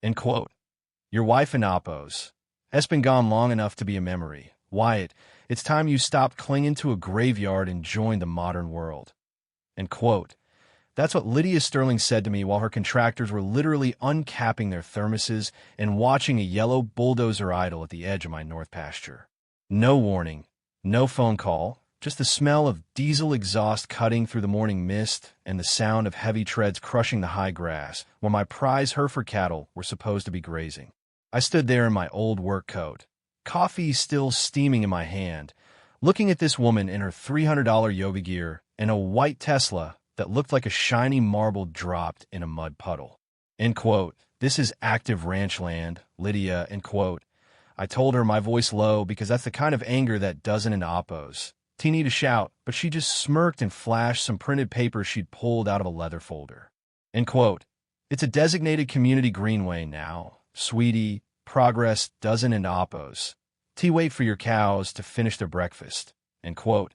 End quote. Your wife and Oppos. Has been gone long enough to be a memory. Wyatt, it's time you stopped clinging to a graveyard and joined the modern world. End quote. That's what Lydia Sterling said to me while her contractors were literally uncapping their thermoses and watching a yellow bulldozer idle at the edge of my north pasture. No warning, no phone call, just the smell of diesel exhaust cutting through the morning mist and the sound of heavy treads crushing the high grass where my prize Hereford cattle were supposed to be grazing. I stood there in my old work coat, coffee still steaming in my hand, looking at this woman in her $300 yoga gear and a white Tesla that looked like a shiny marble dropped in a mud puddle. End quote. This is active ranch land, Lydia, end quote. I told her, my voice low, because that's the kind of anger that doesn't in Oppos. Teeny to shout, but she just smirked and flashed some printed paper she'd pulled out of a leather folder. End quote. It's a designated community greenway now, sweetie. Progress doesn't in Oppos. Wait for your cows to finish their breakfast. End quote.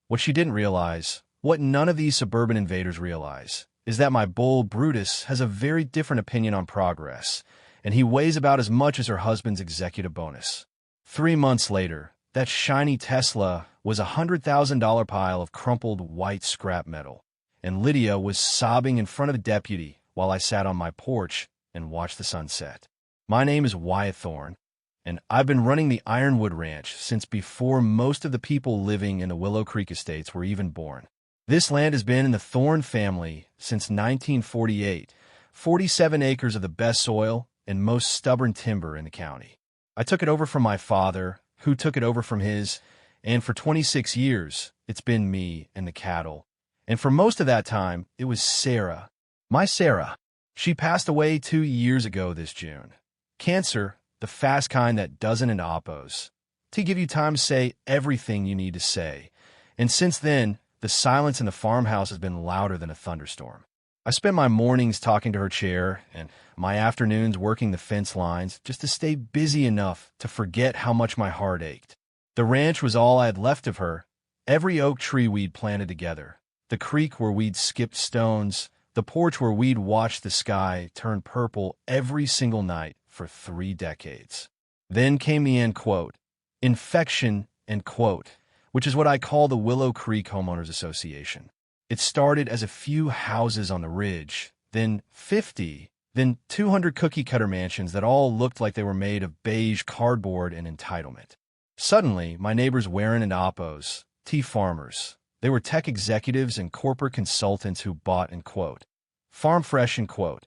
What she didn't realize, what none of these suburban invaders realize, is that my bull Brutus has a very different opinion on progress, and he weighs about as much as her husband's executive bonus. 3 months later, that shiny Tesla was a $100,000 pile of crumpled white scrap metal, and Lydia was sobbing in front of a deputy while I sat on my porch and watched the sunset. My name is Wyatt Thorne, and I've been running the Ironwood Ranch since before most of the people living in the Willow Creek estates were even born. This land has been in the Thorne family since 1948, 47 acres of the best soil and most stubborn timber in the county. I took it over from my father, who took it over from his, and for 26 years, it's been me and the cattle. And for most of that time, it was Sarah. My Sarah. She passed away 2 years ago this June. Cancer, the fast kind that doesn't in Oppos. To give you time to say everything you need to say. And since then, the silence in the farmhouse has been louder than a thunderstorm. I spent my mornings talking to her chair and my afternoons working the fence lines just to stay busy enough to forget how much my heart ached. The ranch was all I had left of her. Every oak tree we'd planted together, the creek where we'd skipped stones, the porch where we'd watched the sky turn purple every single night for 3 decades. Then came the end quote, infection, end quote, which is what I call the Willow Creek Homeowners Association. It started as a few houses on the ridge, then 50, then 200 cookie-cutter mansions that all looked like they were made of beige cardboard and entitlement. Suddenly, my neighbors Warren and Oppos, farmers, they were tech executives and corporate consultants who bought, and quote, farm fresh, and quote,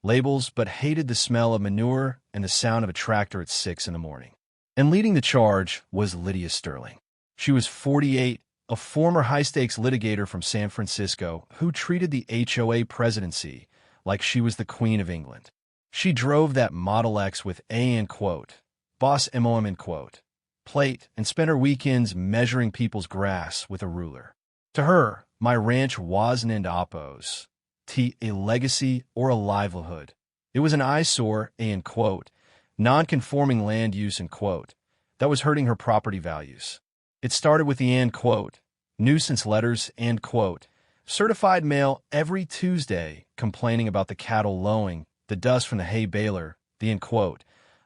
labels but hated the smell of manure and the sound of a tractor at 6 in the morning. And leading the charge was Lydia Sterling. She was 48, a former high-stakes litigator from San Francisco who treated the HOA presidency like she was the Queen of England. She drove that Model X with a, end quote, Boss MOM, end quote, plate, and spent her weekends measuring people's grass with a ruler. To her, my ranch wasn't in Oppos, a legacy or a livelihood. It was an eyesore, end quote, non-conforming land use, end quote, that was hurting her property values. It started with the, end quote, nuisance letters, end quote, certified mail every Tuesday complaining about the cattle lowing, the dust from the hay baler, the, end quote,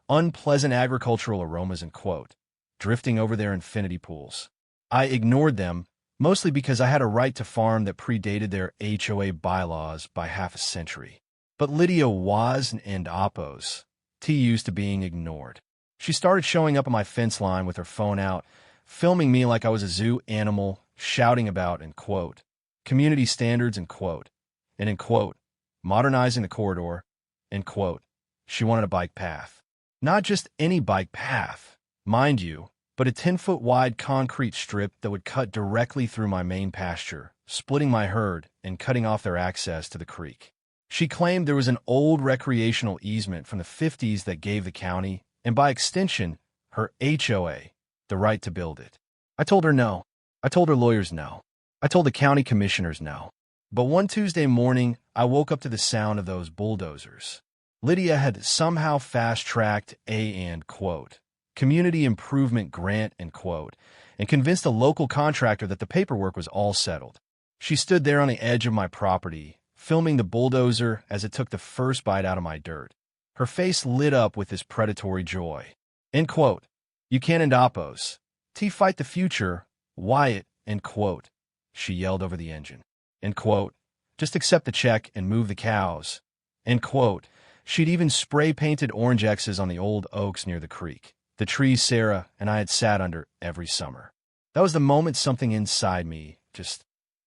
unpleasant agricultural aromas, end quote, drifting over their infinity pools. I ignored them, mostly because I had a right to farm that predated their HOA bylaws by half a century. But Lydia was and Oppos, used to being ignored. She started showing up on my fence line with her phone out, filming me like I was a zoo animal, shouting about, end quote, community standards, end quote, and, end quote, modernizing the corridor, end quote. She wanted a bike path. Not just any bike path, mind you, but a 10-foot wide concrete strip that would cut directly through my main pasture, splitting my herd and cutting off their access to the creek. She claimed there was an old recreational easement from the 50s that gave the county, and by extension, her HOA, the right to build it. I told her no. I told her lawyers no. I told the county commissioners no. But one Tuesday morning, I woke up to the sound of those bulldozers. Lydia had somehow fast-tracked a, end quote, community improvement grant, end quote, and convinced a local contractor that the paperwork was all settled. She stood there on the edge of my property, filming the bulldozer as it took the first bite out of my dirt. Her face lit up with this predatory joy. End quote. You can't end Oppos. T fight the future. Wyatt. End quote. She yelled over the engine. End quote. Just accept the check and move the cows. End quote. She'd even spray-painted orange X's on the old oaks near the creek, the trees Sarah and I had sat under every summer. That was the moment something inside me just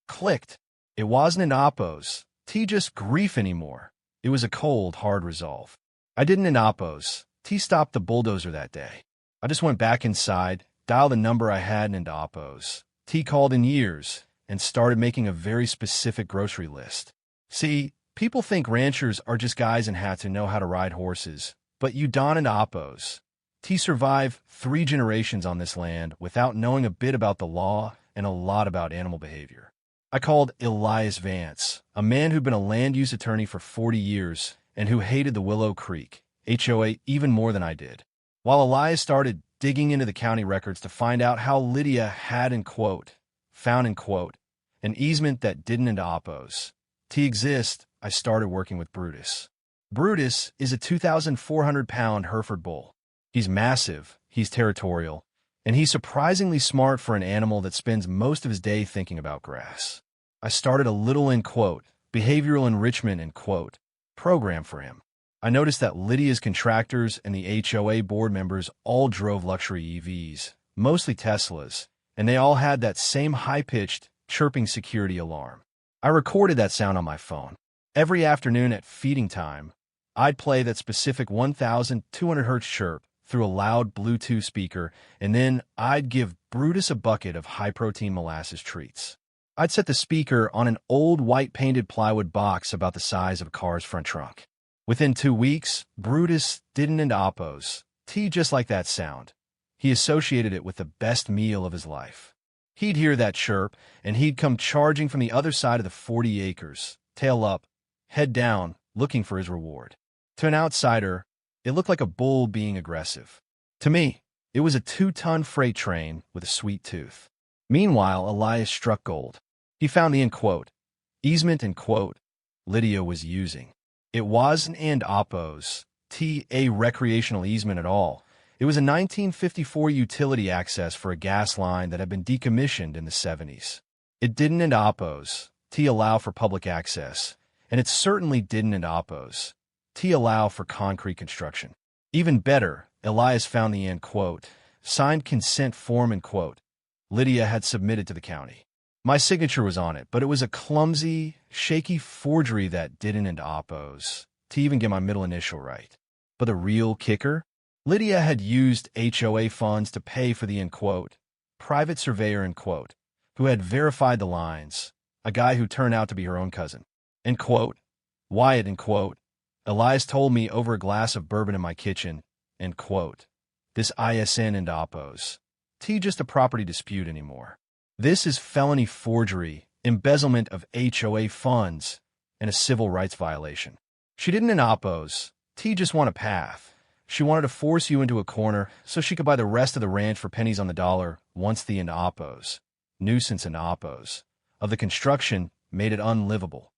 clicked. It wasn't an Oppos, T just grief anymore. It was a cold, hard resolve. I didn't in Oppos. T stopped the bulldozer that day. I just went back inside, dialed the number I hadn't into Oppos. T called in years and started making a very specific grocery list. See, people think ranchers are just guys in hats who know how to ride horses, but you don into Oppos. T survived 3 generations on this land without knowing a bit about the law and a lot about animal behavior. I called Elias Vance, a man who'd been a land use attorney for 40 years and who hated the Willow Creek HOA even more than I did. While Elias started digging into the county records to find out how Lydia had, in quote, found, in quote, an easement that didn't into Oppos. To exist, I started working with Brutus. Brutus is a 2,400-pound Hereford bull. He's massive, he's territorial, and he's surprisingly smart for an animal that spends most of his day thinking about grass. I started a little, in quote, behavioral enrichment, in quote, program for him. I noticed that Lydia's contractors and the HOA board members all drove luxury EVs, mostly Teslas, and they all had that same high-pitched, chirping security alarm. I recorded that sound on my phone. Every afternoon at feeding time, I'd play that specific 1,200 Hz chirp through a loud Bluetooth speaker, and then I'd give Brutus a bucket of high-protein molasses treats. I'd set the speaker on an old white-painted plywood box about the size of a car's front trunk. Within 2 weeks, Brutus didn't end Oppos. T just like that sound. He associated it with the best meal of his life. He'd hear that chirp, and he'd come charging from the other side of the 40 acres, tail up, head down, looking for his reward. To an outsider, it looked like a bull being aggressive. To me, it was a 2-ton freight train with a sweet tooth. Meanwhile, Elias struck gold. He found the, in quote, easement, in quote, Lydia was using. It wasn't an Oppos, a recreational easement at all. It was a 1954 utility access for a gas line that had been decommissioned in the 70s. It didn't end Oppos, allow for public access, and it certainly didn't end Oppos, allow for concrete construction. Even better, Elias found the, end quote, signed consent form, end quote, Lydia had submitted to the county. My signature was on it, but it was a clumsy, shaky forgery that didn't end Oppos, to even get my middle initial right. But the real kicker? Lydia had used HOA funds to pay for the, end quote, private surveyor, end quote, who had verified the lines, a guy who turned out to be her own cousin. End quote, Wyatt, end quote, Elias told me over a glass of bourbon in my kitchen, end quote, this ISN and Oppos. Just a property dispute anymore. This is felony forgery, embezzlement of HOA funds, and a civil rights violation. She didn't in Oppos. Just want a path. She wanted to force you into a corner so she could buy the rest of the ranch for pennies on the dollar once the in Oppos, nuisance in Oppos, of the construction made it unlivable.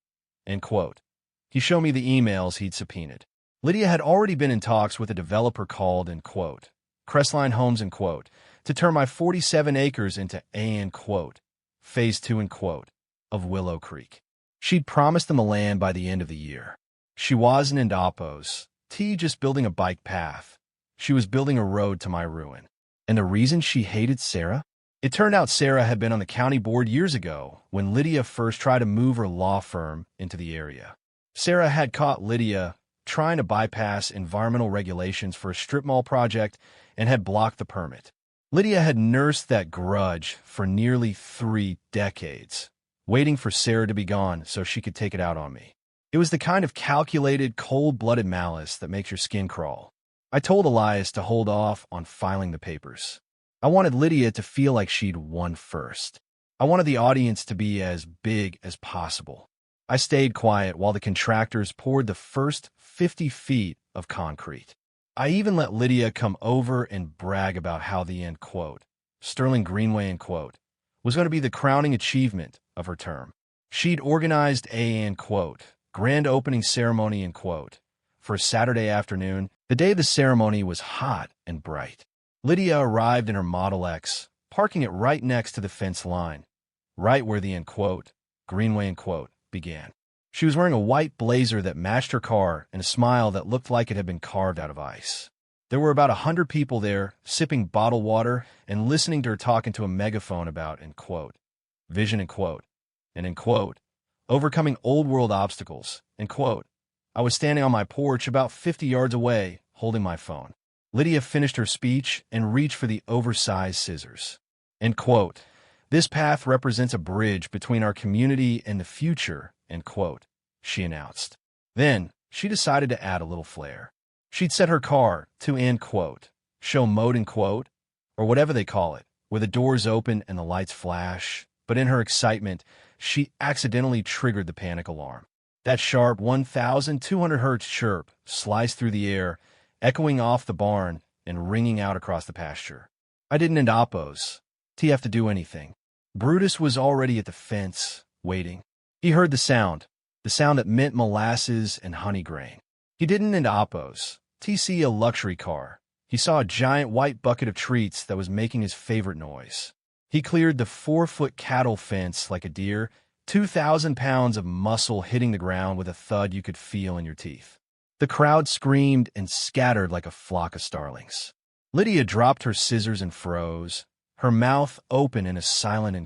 End quote. He showed me the emails he'd subpoenaed. Lydia had already been in talks with a developer called, end quote, Crestline Homes, end quote, to turn my 47 acres into end quote, phase 2, end quote, of Willow Creek. She'd promised them the land by the end of the year. She wasn't in Oppos, just building a bike path. She was building a road to my ruin. And the reason she hated Sarah? It turned out Sarah had been on the county board years ago when Lydia first tried to move her law firm into the area. Sarah had caught Lydia trying to bypass environmental regulations for a strip mall project and had blocked the permit. Lydia had nursed that grudge for nearly 3 decades, waiting for Sarah to be gone so she could take it out on me. It was the kind of calculated, cold-blooded malice that makes your skin crawl. I told Elias to hold off on filing the papers. I wanted Lydia to feel like she'd won first. I wanted the audience to be as big as possible. I stayed quiet while the contractors poured the first 50 feet of concrete. I even let Lydia come over and brag about how the, end quote, Sterling Greenway, end quote, was going to be the crowning achievement of her term. She'd organized a, end quote, grand opening ceremony, end quote, for a Saturday afternoon. The day of the ceremony was hot and bright. Lydia arrived in her Model X, parking it right next to the fence line, right where the Greenway began. She was wearing a white blazer that matched her car and a smile that looked like it had been carved out of ice. There were about 100 people there, sipping bottled water and listening to her talk into a megaphone about, vision, overcoming old-world obstacles, I was standing on my porch about 50 yards away, holding my phone. Lydia finished her speech and reached for the oversized scissors. This path represents a bridge between our community and the future, she announced. Then, she decided to add a little flair. She'd set her car to, show mode, or whatever they call it, where the doors open and the lights flash. But in her excitement, she accidentally triggered the panic alarm. That sharp 1,200 hertz chirp sliced through the air, echoing off the barn and ringing out across the pasture. I didn't end Oppos. Have to do anything. Brutus was already at the fence, waiting. He heard the sound that meant molasses and honey grain. He didn't end Oppos. See a luxury car. He saw a giant white bucket of treats that was making his favorite noise. He cleared the 4-foot cattle fence like a deer, 2,000 pounds of muscle hitting the ground with a thud you could feel in your teeth. The crowd screamed and scattered like a flock of starlings. Lydia dropped her scissors and froze, her mouth open in a silent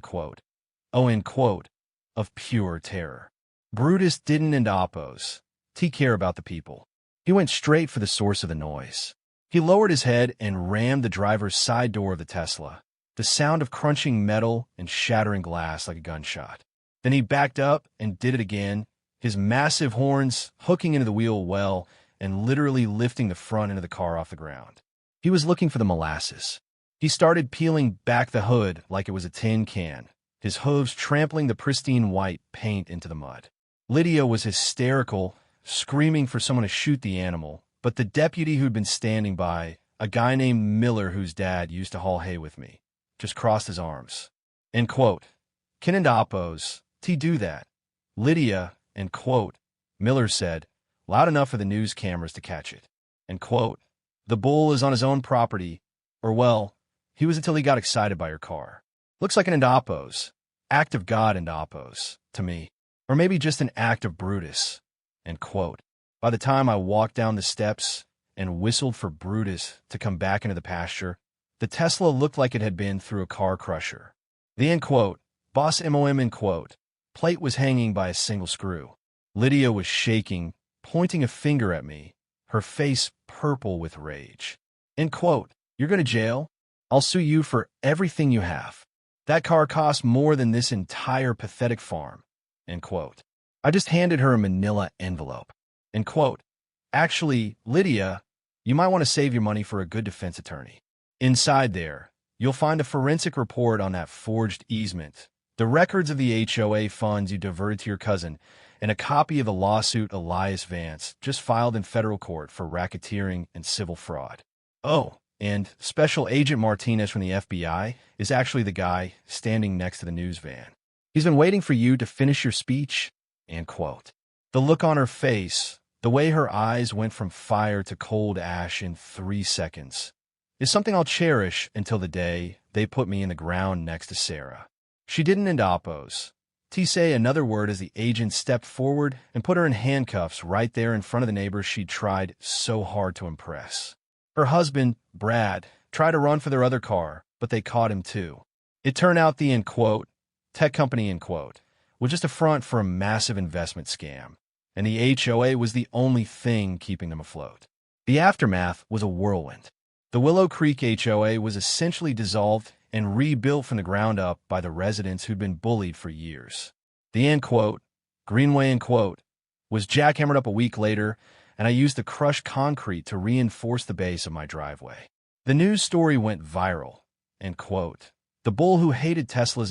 of pure terror. Brutus didn't end Oppos. Care about the people. He went straight for the source of the noise. He lowered his head and rammed the driver's side door of the Tesla, the sound of crunching metal and shattering glass like a gunshot. Then he backed up and did it again, his massive horns hooking into the wheel well and literally lifting the front end of the car off the ground. He was looking for the molasses. He started peeling back the hood like it was a tin can, his hooves trampling the pristine white paint into the mud. Lydia was hysterical, screaming for someone to shoot the animal, but the deputy who'd been standing by, a guy named Miller whose dad used to haul hay with me, just crossed his arms. Can end Oppos, do that. Lydia, Miller said, loud enough for the news cameras to catch it. The bull is on his own property, or well, he was until he got excited by her car. Looks like an Oppos, act of God Oppos, to me. Or maybe just an act of Brutus, By the time I walked down the steps and whistled for Brutus to come back into the pasture, the Tesla looked like it had been through a car crusher. The boss MOM plate was hanging by a single screw. Lydia was shaking, pointing a finger at me, her face purple with rage. You're going to jail? I'll sue you for everything you have. That car cost more than this entire pathetic farm. I just handed her a manila envelope. Actually, Lydia, you might want to save your money for a good defense attorney. Inside there, you'll find a forensic report on that forged easement, the records of the HOA funds you diverted to your cousin, and a copy of the lawsuit Elias Vance just filed in federal court for racketeering and civil fraud. Oh, and Special Agent Martinez from the FBI is actually the guy standing next to the news van. He's been waiting for you to finish your speech, The look on her face, the way her eyes went from fire to cold ash in 3 seconds, is something I'll cherish until the day they put me in the ground next to Sarah. She didn't end Oppos. Say another word as the agent stepped forward and put her in handcuffs right there in front of the neighbors she'd tried so hard to impress. Her husband, Brad, tried to run for their other car, but they caught him too. It turned out the tech company was just a front for a massive investment scam, and the HOA was the only thing keeping them afloat. The aftermath was a whirlwind. The Willow Creek HOA was essentially dissolved and rebuilt from the ground up by the residents who'd been bullied for years. The Greenway was jackhammered up a week later, and I used the crushed concrete to reinforce the base of my driveway. The news story went viral, The bull who hated Teslas,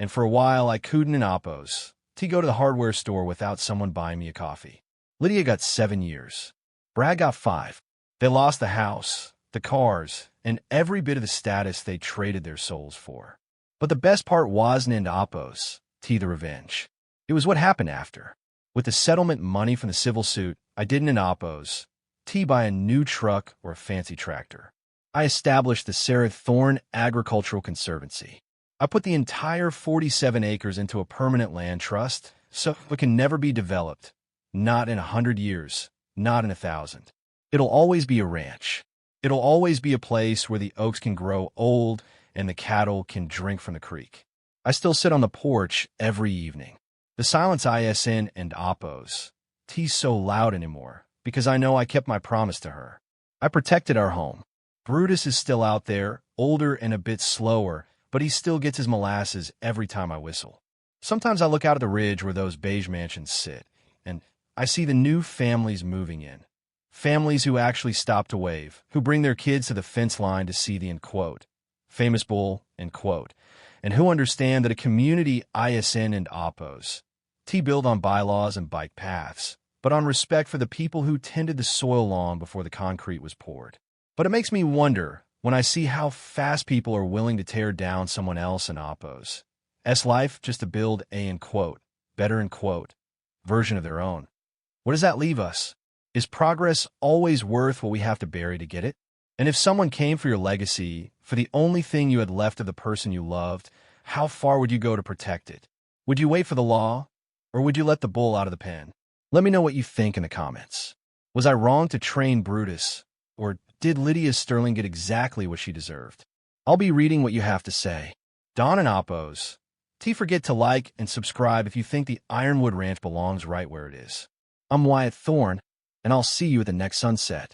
and for a while I couldn't in Oppos to go to the hardware store without someone buying me a coffee. Lydia got 7 years. Brad got 5. They lost the house, the cars, and every bit of the status they traded their souls for. But the best part wasn't in Oppos, the revenge. It was what happened after. With the settlement money from the civil suit, I didn't in Oppos. T buy a new truck or a fancy tractor. I established the Sarah Thorne Agricultural Conservancy. I put the entire 47 acres into a permanent land trust, so it can never be developed. Not in 100 years, not in 1,000. It'll always be a ranch. It'll always be a place where the oaks can grow old and the cattle can drink from the creek. I still sit on the porch every evening. The silence ISN and Oppos. T's so loud anymore because I know I kept my promise to her. I protected our home. Brutus is still out there, older and a bit slower, but he still gets his molasses every time I whistle. Sometimes I look out at the ridge where those beige mansions sit, and I see the new families moving in. Families who actually stop to wave, who bring their kids to the fence line to see the, famous bull, and who understand that a community ISN and Oppos. T build on bylaws and bike paths, but on respect for the people who tended the soil long before the concrete was poured. But it makes me wonder when I see how fast people are willing to tear down someone else in Oppos. Life just to build a, better, version of their own. What does that leave us? Is progress always worth what we have to bury to get it? And if someone came for your legacy, for the only thing you had left of the person you loved, how far would you go to protect it? Would you wait for the law, or would you let the bull out of the pen? Let me know what you think in the comments. Was I wrong to train Brutus, or did Lydia Sterling get exactly what she deserved? I'll be reading what you have to say. Don and Oppos. Forget to like and subscribe if you think the Ironwood Ranch belongs right where it is. I'm Wyatt Thorne, and I'll see you at the next sunset.